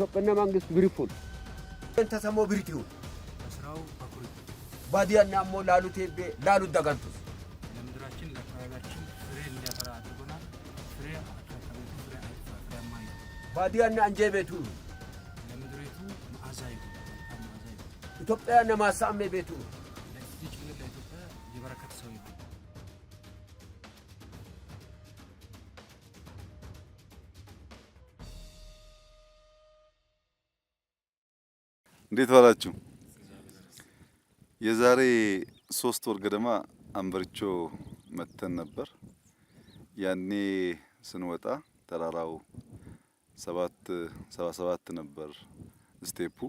ኢትዮጵያና መንግስት ብሪፉል ተሰሞ ብሪቲው ስራው አኩሪ ባዲያና ሞ ላሉ ዳጋንቱስ ለምድራችን ለአካባቢያችን ፍሬ እንዲያፈራ አድርጎናል። ፍሬ አካባቢው ፍሬ አይፋማይ ባዲያና አንጀቤቱ ለምድሪቱ መዓዛ ይሁን መዓዛ ይሁን ኢትዮጵያና ማሳሜ ቤቱ ለዚህ ለኢትዮጵያ የበረከት ሰው ይሁን። እንዴት ዋላችሁ? የዛሬ 3 ወር ገደማ አንበርቾ መተን ነበር። ያኔ ስንወጣ ተራራው 77 ነበር ስቴፑ።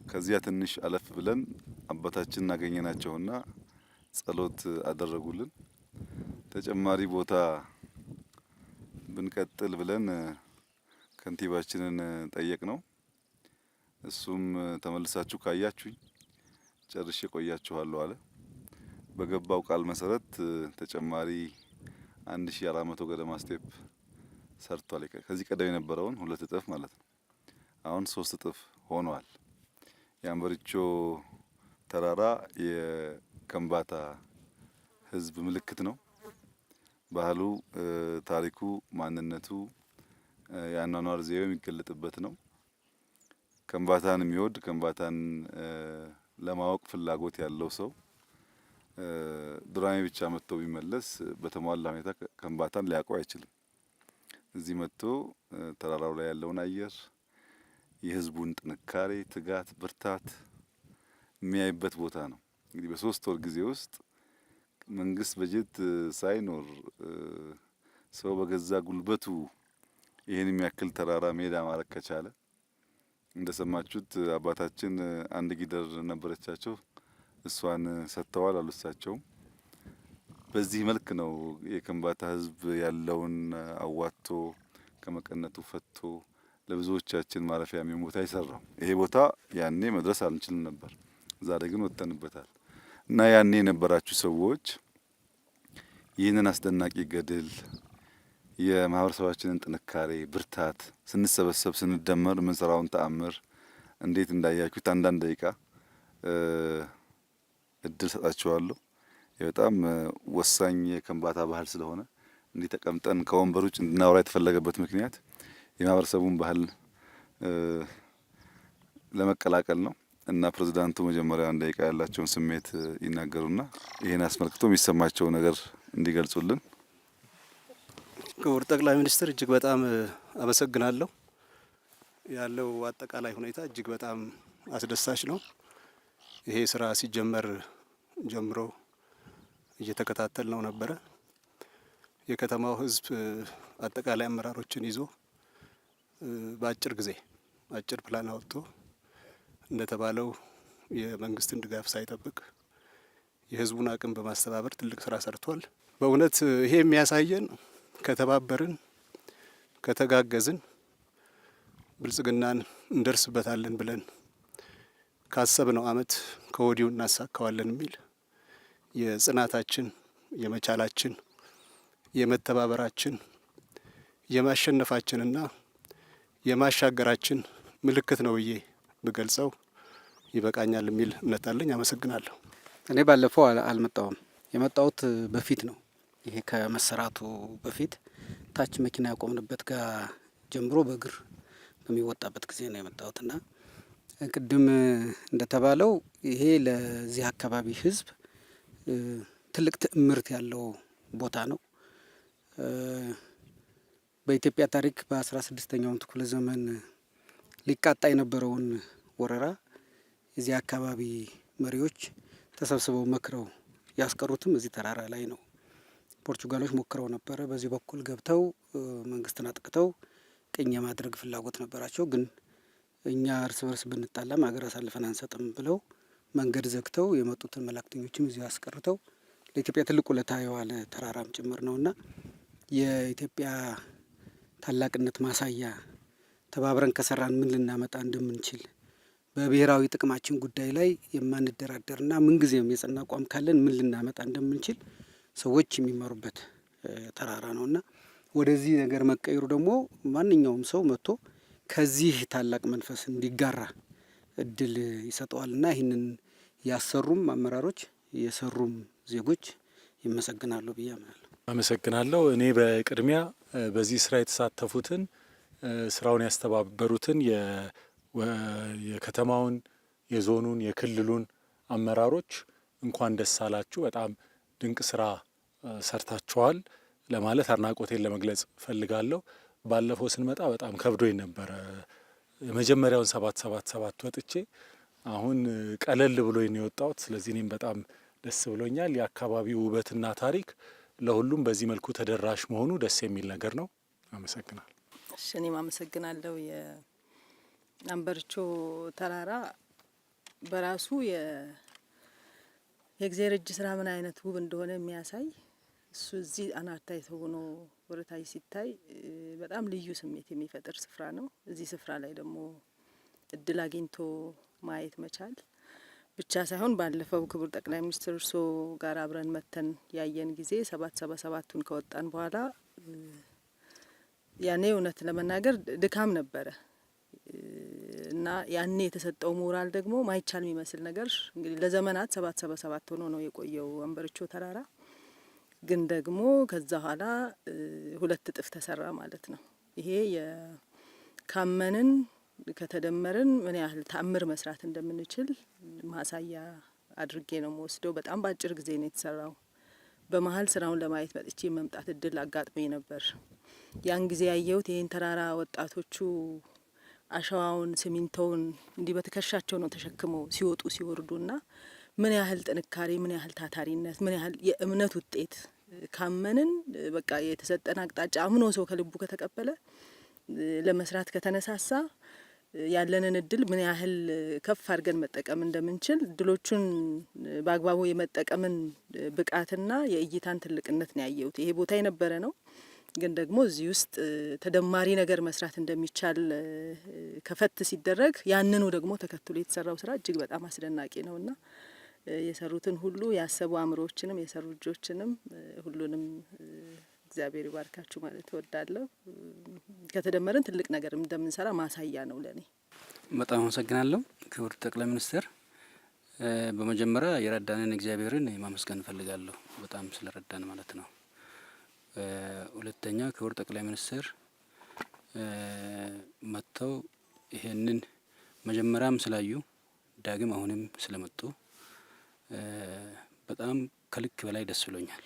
ከዚያ ትንሽ አለፍ ብለን አባታችን እናገኘናቸውና ጸሎት አደረጉልን። ተጨማሪ ቦታ ብንቀጥል ብለን ከንቲባችንን ጠየቅነው። እሱም ተመልሳችሁ ካያችሁኝ ጨርሼ ቆያችኋለሁ አለ። በገባው ቃል መሰረት ተጨማሪ 1400 ገደማ ስቴፕ ሰርቷል። ከዚህ ቀደም የነበረውን 2 እጥፍ ማለት ነው። አሁን 3 እጥፍ ሆኗል። የአንበርቾ ተራራ የከምባታ ሕዝብ ምልክት ነው። ባህሉ፣ ታሪኩ፣ ማንነቱ፣ የአኗኗር ዘይቤው የሚገለጥበት ነው። ከምባታን የሚወድ ከምባታን ለማወቅ ፍላጎት ያለው ሰው ዱራሜ ብቻ መጥቶ ቢመለስ በተሟላ ሁኔታ ከምባታን ሊያውቀው አይችልም። እዚህ መጥቶ ተራራው ላይ ያለውን አየር፣ የህዝቡን ጥንካሬ፣ ትጋት፣ ብርታት የሚያይበት ቦታ ነው። እንግዲህ በ3 ወር ጊዜ ውስጥ መንግስት በጀት ሳይኖር ሰው በገዛ ጉልበቱ ይህን የሚያክል ተራራ ሜዳ ማረግ ከቻለ እንደሰማችሁት አባታችን አንድ ጊደር ነበረቻቸው፣ እሷን ሰጥተዋል አሉ እሳቸው። በዚህ መልክ ነው የከምባታ ህዝብ ያለውን አዋጥቶ ከመቀነቱ ፈቶ ለብዙዎቻችን ማረፊያ የሚሆን ቦታ ይሰራው። ይሄ ቦታ ያኔ መድረስ አንችልም ነበር፣ ዛሬ ግን ወጥተንበታል። እና ያኔ የነበራችሁ ሰዎች ይህንን አስደናቂ ገድል የማህበረሰባችንን ጥንካሬ፣ ብርታት ስንሰበሰብ ስንደመር የምንሰራውን ተአምር እንዴት እንዳያችሁት አንዳንድ ደቂቃ እድል ሰጣችኋለሁ። በጣም ወሳኝ የከምባታ ባህል ስለሆነ እንዲህ ተቀምጠን ከወንበር ውጭ እንድናወራ የተፈለገበት ምክንያት የማህበረሰቡን ባህል ለመቀላቀል ነው እና ፕሬዝዳንቱ መጀመሪያ አንድ ደቂቃ ያላቸውን ስሜት ይናገሩና ይሄን አስመልክቶ የሚሰማቸው ነገር እንዲገልጹልን። ክቡር ጠቅላይ ሚኒስትር እጅግ በጣም አመሰግናለሁ። ያለው አጠቃላይ ሁኔታ እጅግ በጣም አስደሳች ነው። ይሄ ስራ ሲጀመር ጀምሮ እየተከታተል ነው ነበረ። የከተማው ህዝብ አጠቃላይ አመራሮችን ይዞ በአጭር ጊዜ አጭር ፕላን አውጥቶ እንደተባለው የመንግስትን ድጋፍ ሳይጠብቅ የህዝቡን አቅም በማስተባበር ትልቅ ስራ ሰርቷል። በእውነት ይሄ የሚያሳየን ከተባበርን ከተጋገዝን ብልጽግናን እንደርስበታለን ብለን ካሰብነው አመት ከወዲሁ እናሳካዋለን የሚል የጽናታችን፣ የመቻላችን፣ የመተባበራችን፣ የማሸነፋችንና የማሻገራችን ምልክት ነው ብዬ ብገልጸው ይበቃኛል የሚል እምነት አለኝ። አመሰግናለሁ። እኔ ባለፈው አልመጣሁም። የመጣሁት በፊት ነው። ይሄ ከመሰራቱ በፊት ታች መኪና ያቆምንበት ጋር ጀምሮ በእግር በሚወጣበት ጊዜ ነው የመጣሁትና ቅድም እንደተባለው ይሄ ለዚህ አካባቢ ህዝብ ትልቅ ትዕምርት ያለው ቦታ ነው። በኢትዮጵያ ታሪክ በ16ኛው ክፍለ ዘመን ሊቃጣ የነበረውን ወረራ የዚህ አካባቢ መሪዎች ተሰብስበው መክረው ያስቀሩትም እዚህ ተራራ ላይ ነው። ፖርቹጋሎች ሞክረው ነበረ። በዚህ በኩል ገብተው መንግስትን አጥቅተው ቅኝ የማድረግ ፍላጎት ነበራቸው። ግን እኛ እርስ በርስ ብንጣላም ሀገር አሳልፈን አንሰጥም ብለው መንገድ ዘግተው የመጡትን መላእክተኞችም እዚሁ አስቀርተው ለኢትዮጵያ ትልቅ ውለታ የዋለ ተራራም ጭምር ነውና የኢትዮጵያ ታላቅነት ማሳያ ተባብረን ከሰራን ምን ልናመጣ እንደምንችል በብሔራዊ ጥቅማችን ጉዳይ ላይ የማንደራደርና ምንጊዜም የጸና አቋም ካለን ምን ልናመጣ እንደምንችል ሰዎች የሚመሩበት ተራራ ነውና ወደዚህ ነገር መቀየሩ ደግሞ ማንኛውም ሰው መጥቶ ከዚህ ታላቅ መንፈስ እንዲጋራ እድል ይሰጠዋልና ይህንን ያሰሩም አመራሮች የሰሩም ዜጎች ይመሰግናሉ ብዬ አምናለሁ። አመሰግናለሁ። እኔ በቅድሚያ በዚህ ስራ የተሳተፉትን ስራውን ያስተባበሩትን የከተማውን፣ የዞኑን፣ የክልሉን አመራሮች እንኳን ደስ አላችሁ፣ በጣም ድንቅ ስራ ሰርታችኋል ለማለት አድናቆቴን ለመግለጽ ፈልጋለሁ። ባለፈው ስንመጣ በጣም ከብዶኝ ነበረ። የመጀመሪያውን 777 ወጥቼ አሁን ቀለል ብሎኝ ነው የወጣሁት። ስለዚህ እኔም በጣም ደስ ብሎኛል። የአካባቢው ውበትና ታሪክ ለሁሉም በዚህ መልኩ ተደራሽ መሆኑ ደስ የሚል ነገር ነው። አመሰግናለሁ። እሺ፣ እኔም አመሰግናለሁ። የአንበርቾ ተራራ በራሱ የእግዚአብሔር እጅ ስራ ምን አይነት ውብ እንደሆነ የሚያሳይ እሱ እዚህ አናታይ ተሆኖ ወረታይ ሲታይ በጣም ልዩ ስሜት የሚፈጥር ስፍራ ነው። እዚህ ስፍራ ላይ ደግሞ እድል አግኝቶ ማየት መቻል ብቻ ሳይሆን ባለፈው ክቡር ጠቅላይ ሚኒስትር እርሶ ጋር አብረን መተን ያየን ጊዜ 777ቱን ከወጣን በኋላ ያኔ እውነት ለመናገር ድካም ነበረ እና ያኔ የተሰጠው ሞራል ደግሞ ማይቻል የሚመስል ነገር እንግዲህ ለዘመናት 777 ሆኖ ነው የቆየው አንበርቾ ተራራ። ግን ደግሞ ከዛ ኋላ 2 እጥፍ ተሰራ ማለት ነው። ይሄ ካመንን ከተደመርን ምን ያህል ተአምር መስራት እንደምንችል ማሳያ አድርጌ ነው የምወስደው። በጣም በአጭር ጊዜ ነው የተሰራው። በመሀል ስራውን ለማየት መጥቼ መምጣት እድል አጋጥሞኝ ነበር። ያን ጊዜ ያየሁት ይህን ተራራ ወጣቶቹ አሸዋውን፣ ሲሚንቶውን እንዲህ በትከሻቸው ነው ተሸክመው ሲወጡ ሲወርዱና ምን ያህል ጥንካሬ፣ ምን ያህል ታታሪነት፣ ምን ያህል የእምነት ውጤት ካመንን በቃ የተሰጠን አቅጣጫ አምኖ ሰው ከልቡ ከተቀበለ ለመስራት ከተነሳሳ ያለንን እድል ምን ያህል ከፍ አድርገን መጠቀም እንደምንችል እድሎቹን በአግባቡ የመጠቀምን ብቃትና የእይታን ትልቅነት ነው ያየሁት። ይሄ ቦታ የነበረ ነው፣ ግን ደግሞ እዚህ ውስጥ ተደማሪ ነገር መስራት እንደሚቻል ከፈት ሲደረግ ያንኑ ደግሞ ተከትሎ የተሰራው ስራ እጅግ በጣም አስደናቂ ነውና የሰሩትን ሁሉ ያሰቡ አእምሮዎችንም የሰሩ እጆችንም ሁሉንም እግዚአብሔር ይባርካችሁ ማለት እወዳለሁ። ከተደመረን ትልቅ ነገር እንደምንሰራ ማሳያ ነው ለኔ። በጣም አመሰግናለሁ ክቡር ጠቅላይ ሚኒስትር። በመጀመሪያ የረዳንን እግዚአብሔርን ማመስገን እፈልጋለሁ፣ በጣም ስለረዳን ማለት ነው። ሁለተኛ ክቡር ጠቅላይ ሚኒስትር መጥተው ይሄንን መጀመሪያም ስላዩ ዳግም አሁንም ስለመጡ በጣም ከልክ በላይ ደስ ብሎኛል።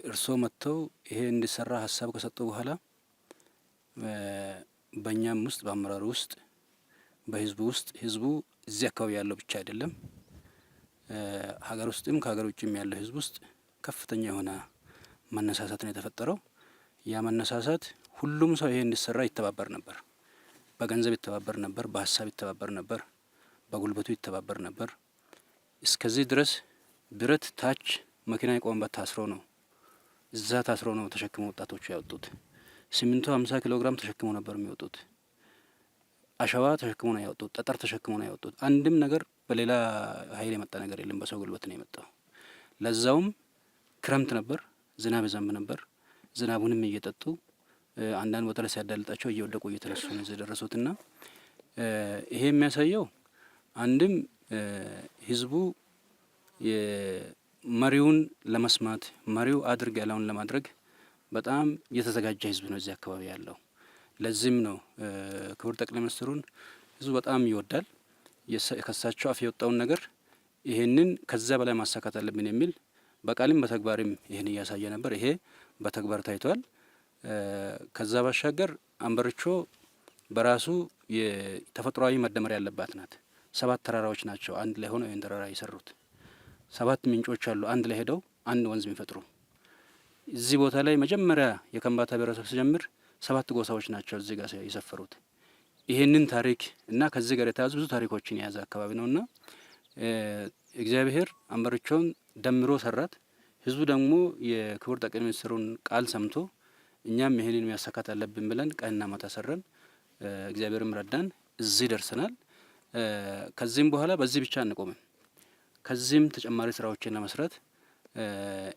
እርስዎ መጥተው ይሄ እንዲሰራ ሀሳብ ከሰጡ በኋላ በእኛም ውስጥ በአመራሩ ውስጥ በህዝቡ ውስጥ ህዝቡ እዚህ አካባቢ ያለው ብቻ አይደለም፣ ሀገር ውስጥም ከሀገር ውጭም ያለው ህዝብ ውስጥ ከፍተኛ የሆነ መነሳሳት ነው የተፈጠረው። ያ መነሳሳት ሁሉም ሰው ይሄ እንዲሰራ ይተባበር ነበር። በገንዘብ ይተባበር ነበር፣ በሀሳብ ይተባበር ነበር፣ በጉልበቱ ይተባበር ነበር። እስከዚህ ድረስ ብረት ታች መኪና የቆመበት ታስሮ ነው፣ እዛ ታስሮ ነው ተሸክመው ወጣቶቹ ያወጡት። ሲሚንቶ 50 ኪሎ ግራም ተሸክመው ነበር የሚወጡት። አሸዋ ተሸክመው ነው ያወጡት። ጠጠር ተሸክመው ነው ያወጡት። አንድም ነገር በሌላ ኃይል የመጣ ነገር የለም፣ በሰው ጉልበት ነው የመጣው። ለዛውም ክረምት ነበር፣ ዝናብ ዘንብ ነበር። ዝናቡንም እየጠጡ አንዳንድ ቦታ ላይ ሲያዳልጣቸው እየወደቁ እየተነሱ ነው የደረሱትና ይሄ የሚያሳየው አንድም ህዝቡ መሪውን ለመስማት መሪው አድርግ ያለውን ለማድረግ በጣም የተዘጋጀ ህዝብ ነው እዚህ አካባቢ ያለው። ለዚህም ነው ክቡር ጠቅላይ ሚኒስትሩን ህዝቡ በጣም ይወዳል። ከሳቸው አፍ የወጣውን ነገር ይሄንን ከዛ በላይ ማሳካት አለብን የሚል በቃልም በተግባርም ይሄን እያሳየ ነበር። ይሄ በተግባር ታይቷል። ከዛ ባሻገር አንበርቾ በራሱ የተፈጥሯዊ መደመር ያለባት ናት። 7 ተራራዎች ናቸው አንድ ላይ ሆነው ይህን ተራራ የሰሩት። 7 ምንጮች አሉ አንድ ላይ ሄደው አንድ ወንዝ የሚፈጥሩ። እዚህ ቦታ ላይ መጀመሪያ የከምባታ ብሔረሰብ ሲጀምር 7 ጎሳዎች ናቸው እዚህ ጋር የሰፈሩት። ይሄንን ታሪክ እና ከዚህ ጋር የተያዙ ብዙ ታሪኮችን የያዘ አካባቢ ነውና እግዚአብሔር አንበርቾን ደምሮ ሰራት። ህዝቡ ደግሞ የክቡር ጠቅላይ ሚኒስትሩን ቃል ሰምቶ እኛም ይሄንን ማሳካት አለብን ብለን ቀንና ማታ ሰራን። እግዚአብሔርም ረዳን፣ እዚህ ደርሰናል። ከዚህም በኋላ በዚህ ብቻ አንቆምም። ከዚህም ተጨማሪ ስራዎችን ለመስራት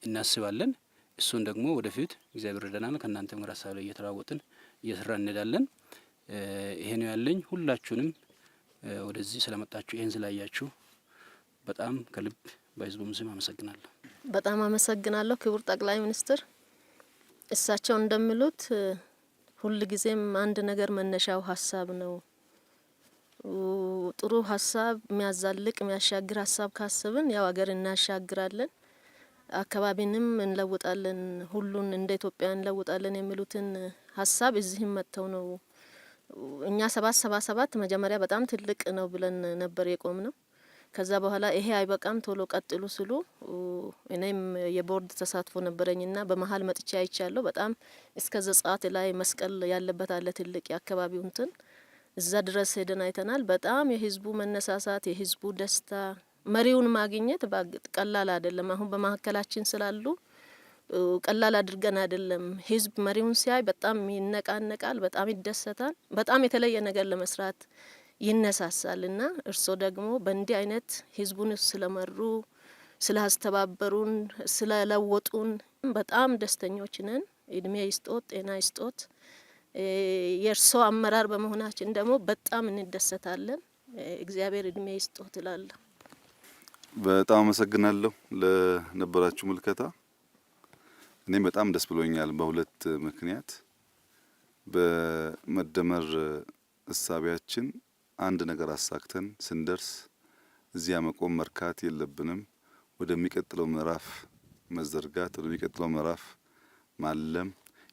እናስባለን። እሱን ደግሞ ወደፊት እግዚአብሔር ረዳናል። ከእናንተም ጋር ሀሳብ ላይ እየተለዋወጥን እየሰራ እንሄዳለን። ይሄ ነው ያለኝ። ሁላችሁንም ወደዚህ ስለመጣችሁ ይሄን ስላያችሁ በጣም ከልብ በህዝቡም ስም አመሰግናለሁ። በጣም አመሰግናለሁ ክቡር ጠቅላይ ሚኒስትር። እሳቸው እንደሚሉት ሁልጊዜም አንድ ነገር መነሻው ሀሳብ ነው። ጥሩ ሀሳብ የሚያዛልቅ የሚያሻግር ሀሳብ ካሰብን ያው ሀገር እናሻግራለን፣ አካባቢንም እንለውጣለን፣ ሁሉን እንደ ኢትዮጵያ እንለውጣለን የሚሉትን ሀሳብ እዚህም መጥተው ነው። እኛ 777 መጀመሪያ በጣም ትልቅ ነው ብለን ነበር የቆም ነው። ከዛ በኋላ ይሄ አይበቃም ቶሎ ቀጥሉ ስሉ እኔም የቦርድ ተሳትፎ ነበረኝና በመሀል መጥቻ አይቻለሁ። በጣም እስከ ዘጻት ላይ መስቀል ያለበት አለ ትልቅ የአካባቢው እንትን እዛ ድረስ ሄደን አይተናል። በጣም የህዝቡ መነሳሳት፣ የህዝቡ ደስታ፣ መሪውን ማግኘት ቀላል አይደለም። አሁን በመሀከላችን ስላሉ ቀላል አድርገን አይደለም። ህዝብ መሪውን ሲያይ በጣም ይነቃነቃል፣ በጣም ይደሰታል፣ በጣም የተለየ ነገር ለመስራት ይነሳሳልና እርስዎ ደግሞ በእንዲህ አይነት ህዝቡን ስለመሩ ስላስተባበሩን ስለለወጡን በጣም ደስተኞች ነን። እድሜ ይስጦት፣ ጤና ይስጦት። የእርስዎ አመራር በመሆናችን ደግሞ በጣም እንደሰታለን። እግዚአብሔር እድሜ ይስጦት እላለሁ። በጣም አመሰግናለሁ ለነበራችሁ ምልከታ። እኔም በጣም ደስ ብሎኛል በሁለት ምክንያት። በመደመር እሳቢያችን አንድ ነገር አሳክተን ስንደርስ እዚያ መቆም መርካት የለብንም። ወደሚቀጥለው ምዕራፍ መዘርጋት፣ ወደሚቀጥለው ምዕራፍ ማለም፣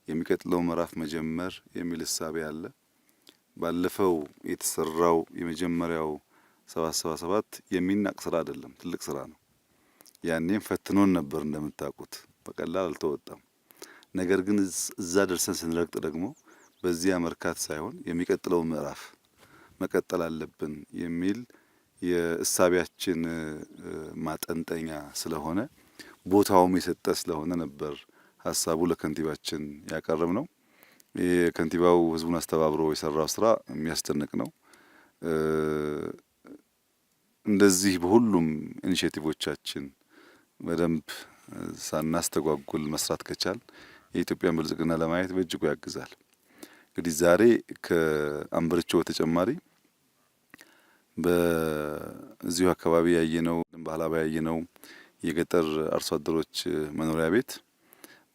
የሚቀጥለው ምዕራፍ መጀመር የሚል እሳቤ አለ። ባለፈው የተሰራው የመጀመሪያው 777 የሚናቅ ስራ አይደለም፣ ትልቅ ስራ ነው። ያኔም ፈትኖን ነበር እንደምታውቁት፣ በቀላል አልተወጣም። ነገር ግን እዛ ደርሰን ስንረግጥ ደግሞ በዚያ መርካት ሳይሆን የሚቀጥለው ምዕራፍ መቀጠል አለብን የሚል የእሳቢያችን ማጠንጠኛ ስለሆነ ቦታውም የሰጠ ስለሆነ ነበር ሀሳቡ ለከንቲባችን ያቀረብ ነው። የከንቲባው ህዝቡን አስተባብሮ የሰራው ስራ የሚያስደንቅ ነው። እንደዚህ በሁሉም ኢኒሼቲቮቻችን በደንብ ሳናስተጓጉል መስራት ከቻል የኢትዮጵያን ብልጽግና ለማየት በእጅጉ ያግዛል። እንግዲህ ዛሬ ከአንበርቾ በተጨማሪ በዚሁ አካባቢ ያየነው ባህላዊ ያየነው የገጠር አርሶ አደሮች መኖሪያ ቤት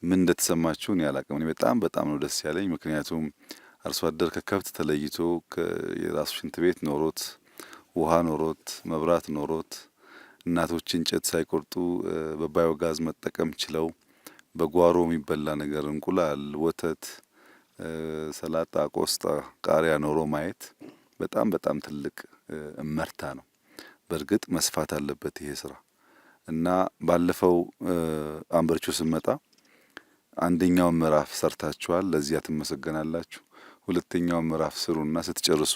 ምን እንደተሰማችሁ እኔ አላቅም። እኔ በጣም ነው ደስ ያለኝ። ምክንያቱም አርሶ አደር ከከብት ተለይቶ የራሱ ሽንት ቤት ኖሮት፣ ውሃ ኖሮት፣ መብራት ኖሮት፣ እናቶች እንጨት ሳይቆርጡ በባዮጋዝ መጠቀም ችለው በጓሮ የሚበላ ነገር እንቁላል፣ ወተት፣ ሰላጣ፣ ቆስጣ፣ ቃሪያ ኖሮ ማየት በጣም ትልቅ እመርታ ነው። በእርግጥ መስፋት አለበት ይሄ ስራ እና ባለፈው አንበርቾ ስመጣ አንደኛው ምዕራፍ ሰርታችኋል፣ ለዚያ ትመሰገናላችሁ። ሁለተኛው ምዕራፍ ስሩና ስትጨርሱ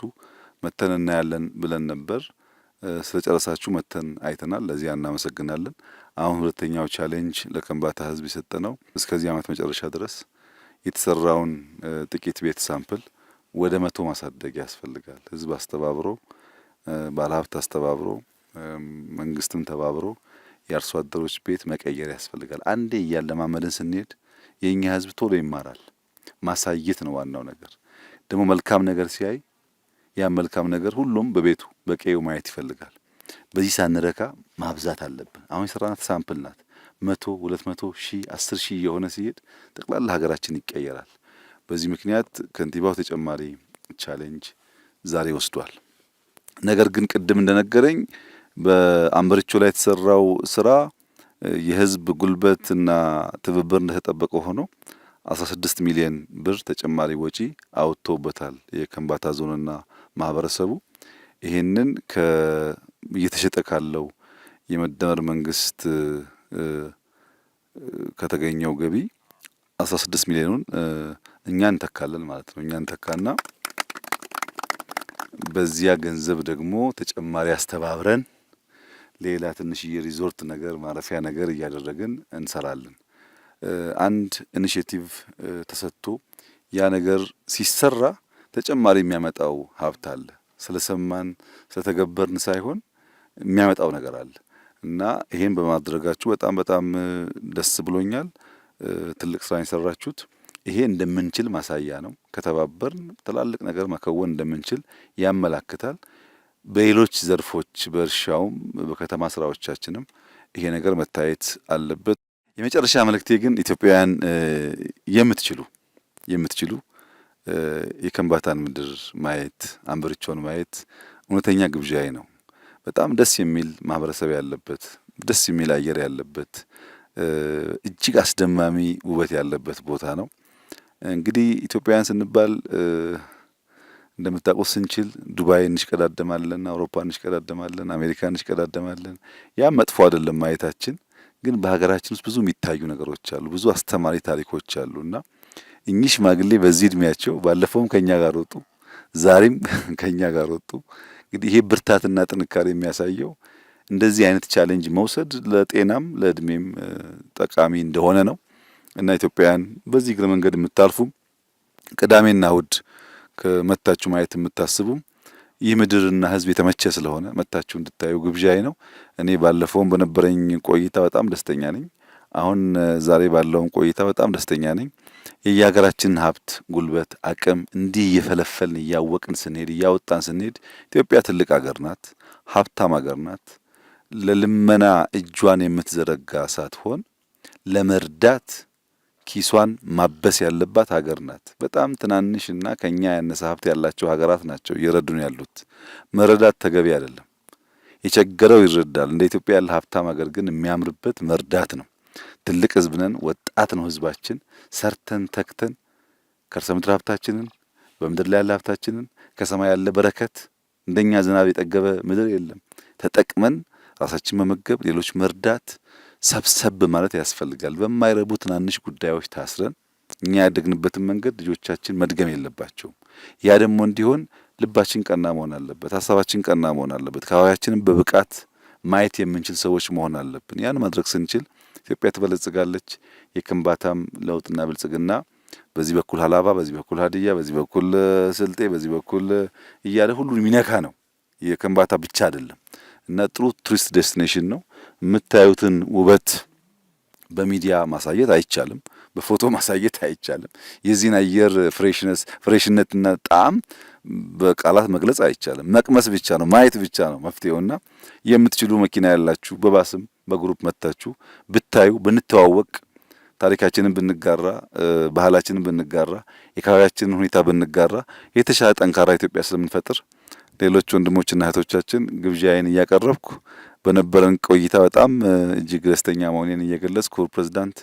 መተን እናያለን ብለን ነበር። ስለጨረሳችሁ መተን አይተናል፣ ለዚያ እናመሰግናለን። አሁን ሁለተኛው ቻሌንጅ ለከምባታ ህዝብ የሰጠነው እስከዚህ ዓመት መጨረሻ ድረስ የተሰራውን ጥቂት ቤት ሳምፕል ወደ 100 ማሳደግ ያስፈልጋል። ህዝብ አስተባብሮ፣ ባለሀብት አስተባብሮ፣ መንግስትም ተባብሮ የአርሶ አደሮች ቤት መቀየር ያስፈልጋል። አንዴ እያለማመድን ስንሄድ የኛ ህዝብ ቶሎ ይማራል። ማሳየት ነው ዋናው ነገር። ደግሞ መልካም ነገር ሲያይ ያ መልካም ነገር ሁሉም በቤቱ በቀዬው ማየት ይፈልጋል። በዚህ ሳንረካ ማብዛት አለብን። አሁን የሰራናት ሳምፕል ናት። 100፣ 200 ሺህ፣ 10 ሺህ የሆነ ሲሄድ ጠቅላላ ሀገራችን ይቀየራል። በዚህ ምክንያት ከንቲባው ተጨማሪ ቻሌንጅ ዛሬ ወስዷል። ነገር ግን ቅድም እንደነገረኝ በአንበርቾ ላይ የተሰራው ስራ የህዝብ ጉልበትና ትብብር እንደተጠበቀ ሆኖ 16 ሚሊዮን ብር ተጨማሪ ወጪ አውጥቶበታል የከምባታ ዞንና ማህበረሰቡ። ይሄንን እየተሸጠ ካለው የመደመር መንግስት ከተገኘው ገቢ 16 ሚሊዮኑን እኛ እንተካለን ማለት ነው። እኛ እንተካና በዚያ ገንዘብ ደግሞ ተጨማሪ አስተባብረን ሌላ ትንሽዬ ሪዞርት ነገር ማረፊያ ነገር እያደረግን እንሰራለን። አንድ ኢኒሼቲቭ ተሰጥቶ ያ ነገር ሲሰራ ተጨማሪ የሚያመጣው ሀብት አለ። ስለሰማን ስለተገበርን ሳይሆን የሚያመጣው ነገር አለ እና ይሄን በማድረጋችሁ በጣም ደስ ብሎኛል። ትልቅ ስራ የሰራችሁት። ይሄ እንደምንችል ማሳያ ነው። ከተባበርን ትላልቅ ነገር መከወን እንደምንችል ያመላክታል። በሌሎች ዘርፎች በእርሻውም በከተማ ስራዎቻችንም ይሄ ነገር መታየት አለበት። የመጨረሻ መልእክቴ ግን ኢትዮጵያውያን የምትችሉ የከምባታን ምድር ማየት አንበርቾን ማየት እውነተኛ ግብዣዬ ነው። በጣም ደስ የሚል ማህበረሰብ ያለበት፣ ደስ የሚል አየር ያለበት፣ እጅግ አስደማሚ ውበት ያለበት ቦታ ነው። እንግዲህ ኢትዮጵያውያን ስንባል እንደምታውቁት ስንችል ዱባይ እንሽቀዳደማለን፣ አውሮፓ እንሽቀዳደማለን፣ አሜሪካ እንሽቀዳደማለን። ያ መጥፎ አይደለም ማየታችን። ግን በሀገራችን ውስጥ ብዙ የሚታዩ ነገሮች አሉ፣ ብዙ አስተማሪ ታሪኮች አሉና እኚህ ሽማግሌ በዚህ እድሜያቸው ባለፈውም ከኛ ጋር ወጡ፣ ዛሬም ከኛ ጋር ወጡ። እንግዲህ ይሄ ብርታትና ጥንካሬ የሚያሳየው እንደዚህ አይነት ቻሌንጅ መውሰድ ለጤናም ለእድሜም ጠቃሚ እንደሆነ ነው እና ኢትዮጵያውያን በዚህ እግረ መንገድ የምታልፉ ቅዳሜና እሁድ ከመታችሁ ማየት የምታስቡ ይህ ምድርና ሕዝብ የተመቸ ስለሆነ መታችሁ እንድታዩ ግብዣዬ ነው። እኔ ባለፈውም በነበረኝ ቆይታ በጣም ደስተኛ ነኝ። አሁን ዛሬ ባለውም ቆይታ በጣም ደስተኛ ነኝ። የየሀገራችንን ሀብት፣ ጉልበት፣ አቅም እንዲህ እየፈለፈልን እያወቅን ስንሄድ እያወጣን ስንሄድ ኢትዮጵያ ትልቅ ሀገር ናት፣ ሀብታም ሀገር ናት። ለልመና እጇን የምትዘረጋ ሳትሆን ለመርዳት ኪሷን ማበስ ያለባት ሀገር ናት። በጣም ትናንሽና ከኛ ያነሰ ሀብት ያላቸው ሀገራት ናቸው እየረዱን ያሉት። መረዳት ተገቢ አይደለም። የቸገረው ይረዳል። እንደ ኢትዮጵያ ያለ ሀብታም ሀገር ግን የሚያምርበት መርዳት ነው። ትልቅ ህዝብ ነን፣ ወጣት ነው ህዝባችን። ሰርተን ተክተን ከርሰ ምድር ሀብታችንን፣ በምድር ላይ ያለ ሀብታችንን፣ ከሰማይ ያለ በረከት፣ እንደኛ ዝናብ የጠገበ ምድር የለም። ተጠቅመን ራሳችን መመገብ፣ ሌሎች መርዳት፣ ሰብሰብ ማለት ያስፈልጋል። በማይረቡ ትናንሽ ጉዳዮች ታስረን እኛ ያደግንበትን መንገድ ልጆቻችን መድገም የለባቸውም። ያ ደግሞ እንዲሆን ልባችን ቀና መሆን አለበት፣ ሀሳባችን ቀና መሆን አለበት። አካባቢያችንን በብቃት ማየት የምንችል ሰዎች መሆን አለብን። ያን ማድረግ ስንችል ኢትዮጵያ ትበለጽጋለች። የከምባታም ለውጥና ብልጽግና በዚህ በኩል ሀላባ፣ በዚህ በኩል ሀዲያ፣ በዚህ በኩል ስልጤ፣ በዚህ በኩል እያለ ሁሉን የሚነካ ነው። የከምባታ ብቻ አይደለም እና ጥሩ ቱሪስት ዴስቲኔሽን ነው። የምታዩትን ውበት በሚዲያ ማሳየት አይቻልም፣ በፎቶ ማሳየት አይቻልም። የዚህን አየር ፍሬሽነትና ጣዕም በቃላት መግለጽ አይቻልም። መቅመስ ብቻ ነው፣ ማየት ብቻ ነው መፍትሄውና የምትችሉ መኪና ያላችሁ በባስም በግሩፕ መታችሁ ብታዩ፣ ብንተዋወቅ፣ ታሪካችንን ብንጋራ፣ ባህላችንን ብንጋራ፣ የአካባቢያችንን ሁኔታ ብንጋራ የተሻለ ጠንካራ ኢትዮጵያ ስለምንፈጥር ሌሎች ወንድሞችና እህቶቻችን ግብዣዬን እያቀረብኩ በነበረን ቆይታ በጣም እጅግ ደስተኛ መሆኔን እየገለጽኩ ክቡር ፕሬዝዳንት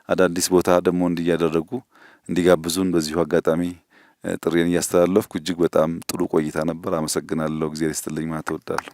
አዳዲስ ቦታ ደግሞ እንዲያደረጉ እንዲጋብዙን በዚሁ አጋጣሚ ጥሪን እያስተላለፍኩ እጅግ በጣም ጥሩ ቆይታ ነበር። አመሰግናለሁ። እግዚአብሔር ይስጥልኝ ማለት እወዳለሁ።